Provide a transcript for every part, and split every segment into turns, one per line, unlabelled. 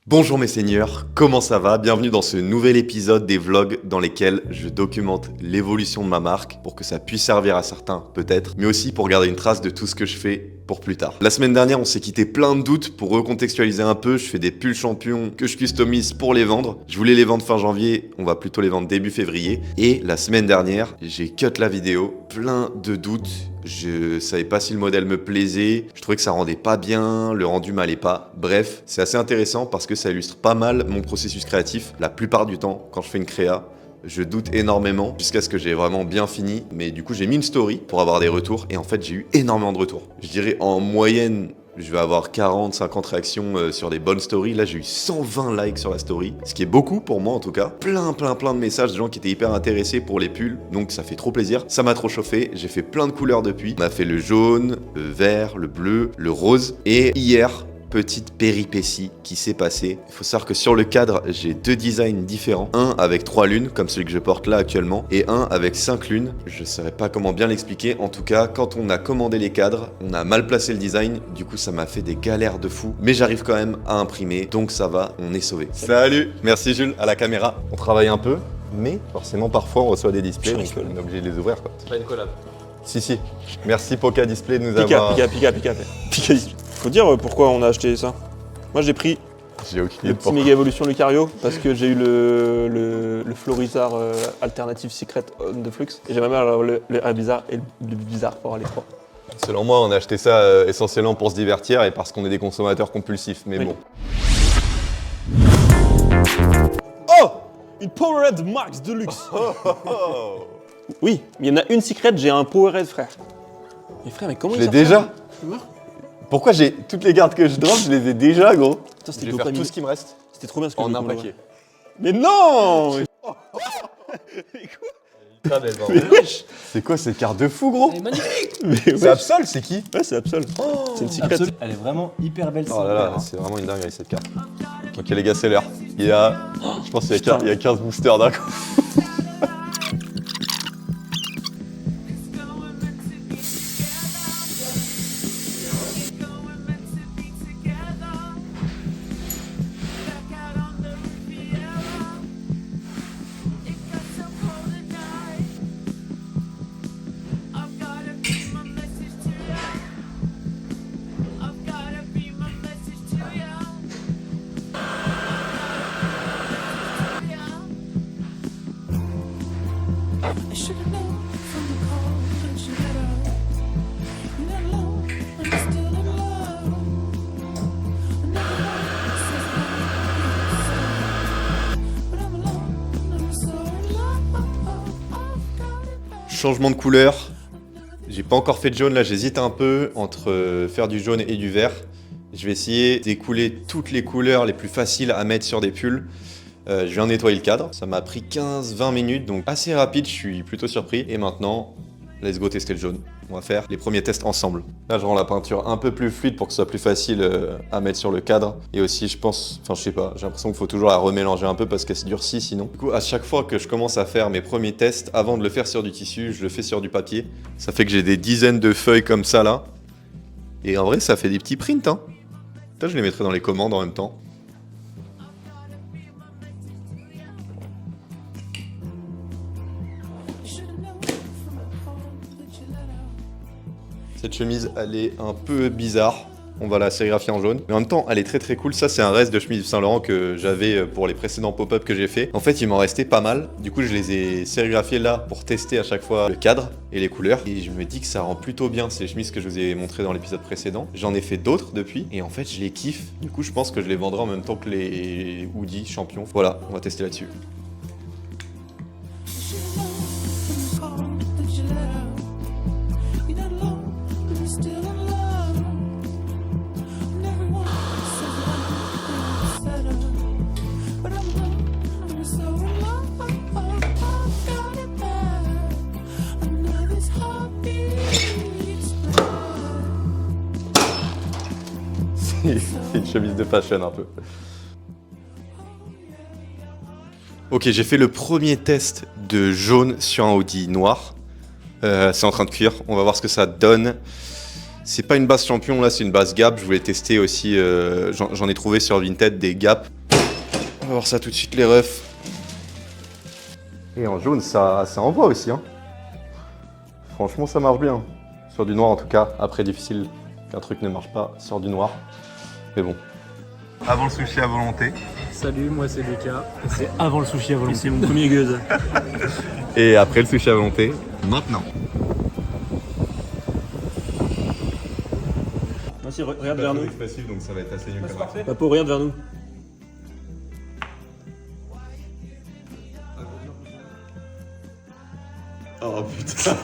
Bonjour mes seigneurs, comment ça va? Bienvenue dans ce nouvel épisode des vlogs dans lesquels je documente l'évolution de ma marque pour que ça puisse servir à certains peut-être, mais aussi pour garder une trace de tout ce que je fais pour plus tard. La semaine dernière, on s'est quitté plein de doutes pour recontextualiser un peu. Je fais des pulls champions que je customise pour les vendre. Je voulais les vendre fin janvier, on va plutôt les vendre début février. Et la semaine dernière, j'ai cut la vidéo, plein de doutes. Je savais pas si le modèle me plaisait, je trouvais que ça rendait pas bien, le rendu m'allait pas. Bref, c'est assez intéressant parce que ça illustre pas mal mon processus créatif. La plupart du temps, quand je fais une créa, je doute énormément jusqu'à ce que j'ai vraiment bien fini. Mais du coup, j'ai mis une story pour avoir des retours et en fait, j'ai eu énormément de retours. Je dirais en moyenne, je vais avoir 40-50 réactions sur des bonnes stories. Là, j'ai eu 120 likes sur la story, ce qui est beaucoup pour moi en tout cas. Plein de messages de gens qui étaient hyper intéressés pour les pulls, donc ça fait trop plaisir. Ça m'a trop chauffé, j'ai fait plein de couleurs depuis. On a fait le jaune, le vert, le bleu, le rose. Et hier, petite péripétie qui s'est passée. Il faut savoir que sur le cadre, j'ai deux designs différents. Un avec 3 lunes, comme celui que je porte là actuellement, et un avec 5 lunes. Je ne saurais pas comment bien l'expliquer. En tout cas, quand on a commandé les cadres, on a mal placé le design. Du coup, ça m'a fait des galères de fou. Mais j'arrive quand même à imprimer, donc ça va, on est sauvé. Salut, merci Jules, à la caméra. On travaille un peu, mais forcément parfois on reçoit des displays, donc on est obligé de les ouvrir quoi.
C'est pas une collab.
Si. Merci Poca Display de nous avoir...
Pika. Faut dire pourquoi on a acheté ça. Moi j'ai pris
J'ai aucune
le
idée
petit Méga Evolution Lucario parce que j'ai eu le Florizard Alternative Secret on the Flux et j'aimerais bien avoir le bizarre et le bizarre pour avoir les trois.
Selon moi, on a acheté ça essentiellement pour se divertir et parce qu'on est des consommateurs compulsifs, mais
Oui.
bon.
Oh, une Powerade Max Deluxe. Oui, mais il y en a une Secret, j'ai un Powerade frère. Mais frère, mais comment
Je
il
l'ai
sort
déjà.
ça?
Pourquoi j'ai toutes les cartes que je drop, je les ai déjà, gros.
Putain,
Je
c'était
vais faire
dopamine.
tout ce qui me reste
C'était trop bien ce que
en
je
un
voulais.
paquet.
Mais non. Mais wesh.
C'est quoi cette carte de fou, gros?
Elle est magnifique.
Mais
C'est
wesh.
Absol, c'est qui?
Ouais, c'est Absol. C'est une Secret.
Absolument. Elle est vraiment hyper belle.
Oh là là, c'est vraiment une dinguerie cette carte. Ok les gars, c'est l'heure. Il y a, je pense qu'il y a 15 boosters d'un coup.
I should have known from the call that you let out. You're not alone, and you're still in love. But I'm alone, and I'm so in love.
Changement de couleur. J'ai pas encore fait de jaune, là j'hésite un peu entre faire du jaune et du vert. Je vais essayer d'écouler toutes les couleurs les plus faciles à mettre sur des pulls. Je viens nettoyer le cadre, ça m'a pris 15-20 minutes, donc assez rapide, je suis plutôt surpris. Et maintenant, let's go tester le jaune. On va faire les premiers tests ensemble. Là, je rends la peinture un peu plus fluide pour que ce soit plus facile à mettre sur le cadre. Et aussi, je pense, enfin je sais pas, j'ai l'impression qu'il faut toujours la remélanger un peu parce qu'elle se durcit sinon. Du coup, à chaque fois que je commence à faire mes premiers tests, avant de le faire sur du tissu, je le fais sur du papier. Ça fait que j'ai des dizaines de feuilles comme ça là. Et en vrai, ça fait des petits prints, hein. Là, je les mettrai dans les commandes en même temps. Cette chemise, elle est un peu bizarre. On va la sérigraphier en jaune. Mais en même temps, elle est très cool. Ça, c'est un reste de chemise Saint Laurent que j'avais pour les précédents pop-up que j'ai fait. En fait, il m'en restait pas mal. Du coup, je les ai sérigraphiés là pour tester à chaque fois le cadre et les couleurs. Et je me dis que ça rend plutôt bien ces chemises que je vous ai montrées dans l'épisode précédent. J'en ai fait d'autres depuis. Et en fait, je les kiffe. Du coup, je pense que je les vendrai en même temps que les hoodies champions. Voilà, on va tester là-dessus. C'est une chemise de fashion un peu. Ok, j'ai fait le premier test de jaune sur un hoodie noir. C'est en train de cuire, on va voir ce que ça donne. C'est pas une base champion, là, c'est une base Gap. Je voulais tester aussi, j'en ai trouvé sur Vinted des Gap. On va voir ça tout de suite, les refs. Et en jaune, ça envoie aussi, hein. Franchement, ça marche bien. Sur du noir, en tout cas. Après, difficile qu'un truc ne marche pas sur du noir. Mais bon. Avant le sushi à volonté.
Salut, moi c'est Lucas. Et c'est avant le sushi à volonté. C'est mon premier gueuse.
Et après le sushi à volonté, maintenant.
Merci, regarde vers nous.
facile, donc ça va être assez mieux
Papo, regarde vers nous.
Oh putain.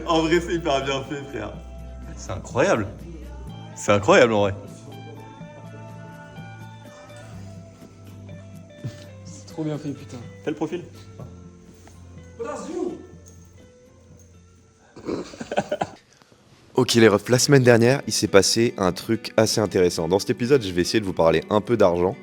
En vrai, c'est hyper bien fait, frère. C'est incroyable. C'est incroyable en vrai.
C'est trop bien fait, putain.
Fais le profil.
Ok les refs, la semaine dernière, il s'est passé un truc assez intéressant. Dans cet épisode, je vais essayer de vous parler un peu d'argent,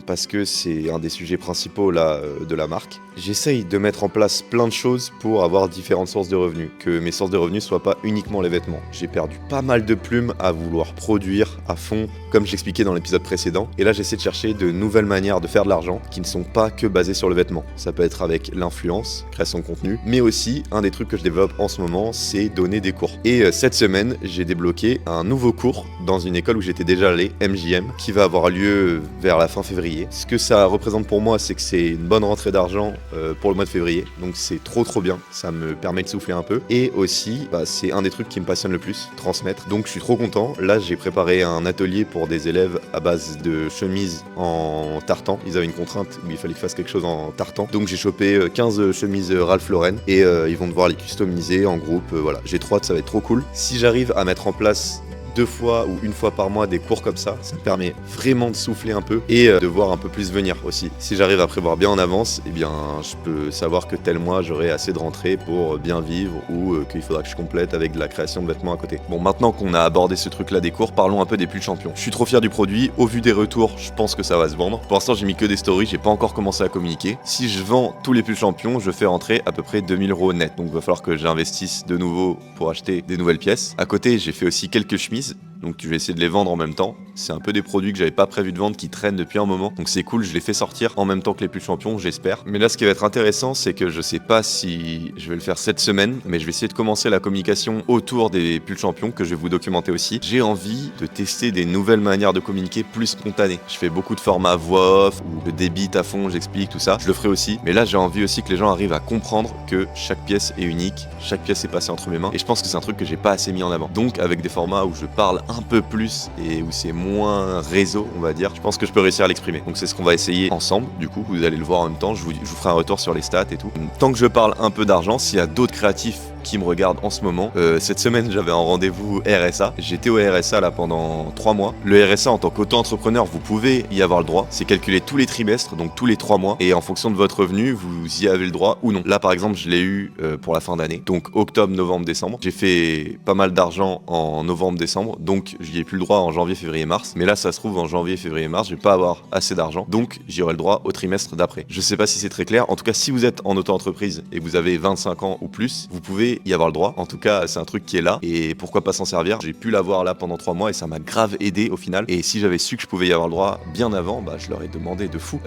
parce que c'est un des sujets principaux là, de la marque. J'essaye de mettre en place plein de choses pour avoir différentes sources de revenus, que mes sources de revenus soient pas uniquement les vêtements. J'ai perdu pas mal de plumes à vouloir produire à fond, comme j'expliquais dans l'épisode précédent, et là j'essaie de chercher de nouvelles manières de faire de l'argent qui ne sont pas que basées sur le vêtement. Ça peut être avec l'influence, création de contenu, mais aussi un des trucs que je développe en ce moment, c'est donner des cours. Et cette semaine, j'ai débloqué un nouveau cours dans une école où j'étais déjà allé, MJM, qui va avoir lieu vers la fin février. Ce que ça représente pour moi, c'est que c'est une bonne rentrée d'argent pour le mois de février, donc c'est trop bien, ça me permet de souffler un peu. Et aussi, c'est un des trucs qui me passionne le plus, transmettre. Donc je suis trop content. Là, j'ai préparé un atelier pour des élèves à base de chemises en tartan. Ils avaient une contrainte où il fallait qu'ils fassent quelque chose en tartan. Donc j'ai chopé 15 chemises Ralph Lauren et ils vont devoir les customiser en groupe. Voilà, j'ai trop hâte, ça va être trop cool. Si j'arrive à mettre en place 2 fois ou 1 fois par mois des cours comme ça me permet vraiment de souffler un peu et de voir un peu plus venir aussi. Si j'arrive à prévoir bien en avance, eh bien je peux savoir que tel mois j'aurai assez de rentrées pour bien vivre ou qu'il faudra que je complète avec de la création de vêtements à côté. Bon, maintenant qu'on a abordé ce truc là des cours, parlons un peu des pulls champions. Je suis trop fier du produit, au vu des retours, je pense que ça va se vendre. Pour l'instant j'ai mis que des stories, j'ai pas encore commencé à communiquer. Si je vends tous les pulls champions, je fais rentrer à peu près 2000 € net. Donc il va falloir que j'investisse de nouveau pour acheter des nouvelles pièces. À côté j'ai fait aussi quelques chemises, donc je vais essayer de les vendre en même temps. C'est un peu des produits que j'avais pas prévu de vendre qui traînent depuis un moment, donc c'est cool, je les fais sortir en même temps que les pulls champions, j'espère. Mais là ce qui va être intéressant, c'est que je sais pas si je vais le faire cette semaine, mais je vais essayer de commencer la communication autour des pulls champions que je vais vous documenter aussi. J'ai envie de tester des nouvelles manières de communiquer plus spontanées. Je fais beaucoup de formats voix off ou de débit à fond, j'explique tout ça, je le ferai aussi, mais là j'ai envie aussi que les gens arrivent à comprendre que chaque pièce est unique, chaque pièce est passée entre mes mains, et je pense que c'est un truc que j'ai pas assez mis en avant. Donc avec des formats où je parle un peu plus et où c'est moins réseau, on va dire, je pense que je peux réussir à l'exprimer. Donc c'est ce qu'on va essayer ensemble. Du coup, vous allez le voir en même temps, je vous ferai un retour sur les stats et tout. Tant que je parle un peu d'argent, s'il y a d'autres créatifs qui me regardent en ce moment, cette semaine j'avais un rendez-vous RSA. J'étais au RSA là pendant 3 mois. Le RSA en tant qu'auto-entrepreneur, vous pouvez y avoir le droit. C'est calculé tous les trimestres, donc tous les 3 mois. Et en fonction de votre revenu, vous y avez le droit ou non. Là par exemple, je l'ai eu pour la fin d'année. Donc octobre, novembre, décembre. J'ai fait pas mal d'argent en novembre, décembre. Donc j'y ai plus le droit en janvier, février, mars. Mais là ça se trouve en janvier, février, mars, je vais pas avoir assez d'argent. Donc j'y aurai le droit au trimestre d'après. Je sais pas si c'est très clair. En tout cas, si vous êtes en auto-entreprise et que vous avez 25 ans ou plus, vous pouvez y avoir le droit. En tout cas, c'est un truc qui est là et pourquoi pas s'en servir. J'ai pu l'avoir là pendant 3 mois et ça m'a grave aidé au final. Et si j'avais su que je pouvais y avoir le droit bien avant, je leur ai demandé de fou.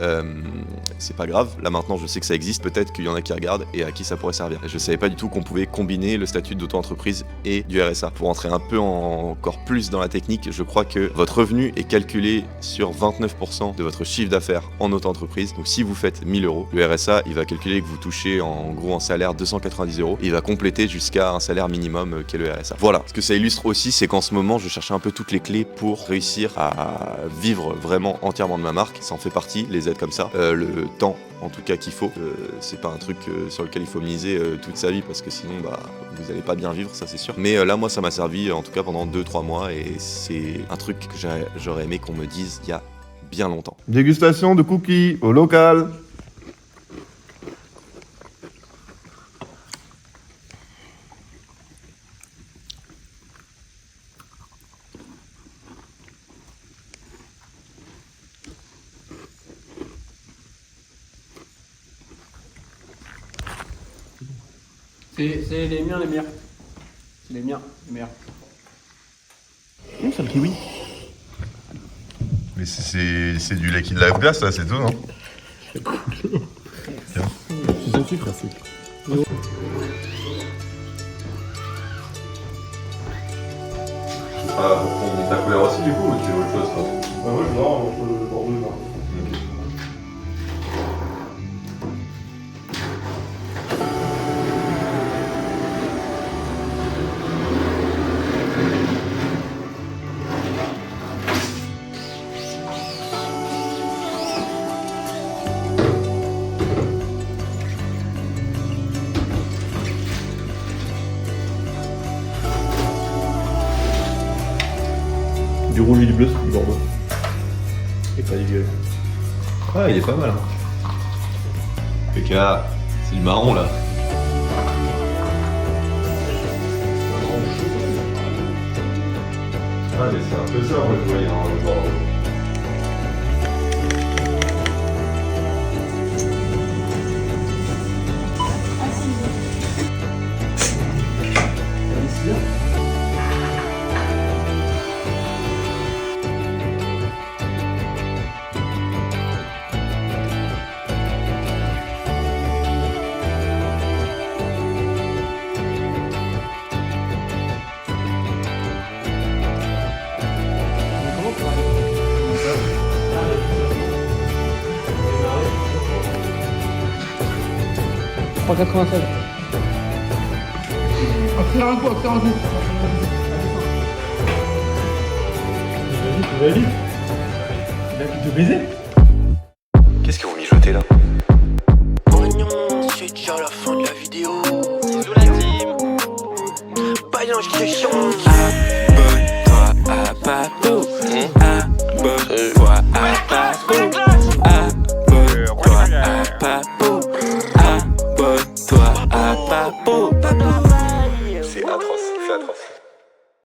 C'est pas grave. Là maintenant, je sais que ça existe. Peut-être qu'il y en a qui regardent et à qui ça pourrait servir. Je savais pas du tout qu'on pouvait combiner le statut d'auto-entreprise et du RSA. Pour entrer un peu encore plus dans la technique, je crois que votre revenu est calculé sur 29% de votre chiffre d'affaires en auto-entreprise. Donc si vous faites 1000 €, le RSA, il va calculer que vous touchez en gros en salaire 290 €. Il va compléter jusqu'à un salaire minimum qu'est le RSA. Voilà. Ce que ça illustre aussi, c'est qu'en ce moment, je cherche un peu toutes les clés pour réussir à vivre vraiment entièrement de ma marque. Ça en fait partie, les aides comme ça. Le temps, en tout cas, qu'il faut. C'est pas un truc sur lequel il faut miser toute sa vie parce que sinon, vous allez pas bien vivre, ça c'est sûr. Mais là, moi, ça m'a servi en tout cas pendant 2-3 mois et c'est un truc que j'aurais aimé qu'on me dise il y a bien longtemps.
Dégustation de cookies au local.
C'est les miens les meilleurs. C'est les miens les meilleurs. c'est le kiwi.
Mais c'est du lait qui de la glace, ça, c'est tout, non?
C'est sans sucre.
Ah, pour prendre ta couleur aussi, du coup, ou tu veux autre chose, toi?
Moi, je Bordeaux, non. Du rouge et du bleu, c'est du Bordeaux. Et pas du violet.
Ah, il est pas mal. Hein. PK, c'est du marron là. Ah, mais c'est un peu ça, moi je voyais dans le Bordeaux. Qu'est-ce que vous mijotez là?
Oignon, c'est déjà la fin de la vidéo. Bisous la team. Balance de son. Abonne-toi à Papo. Abonne-toi à Papo. Abonne-toi à Papo. Abonne-toi à Papo.
C'est atroce, c'est atroce.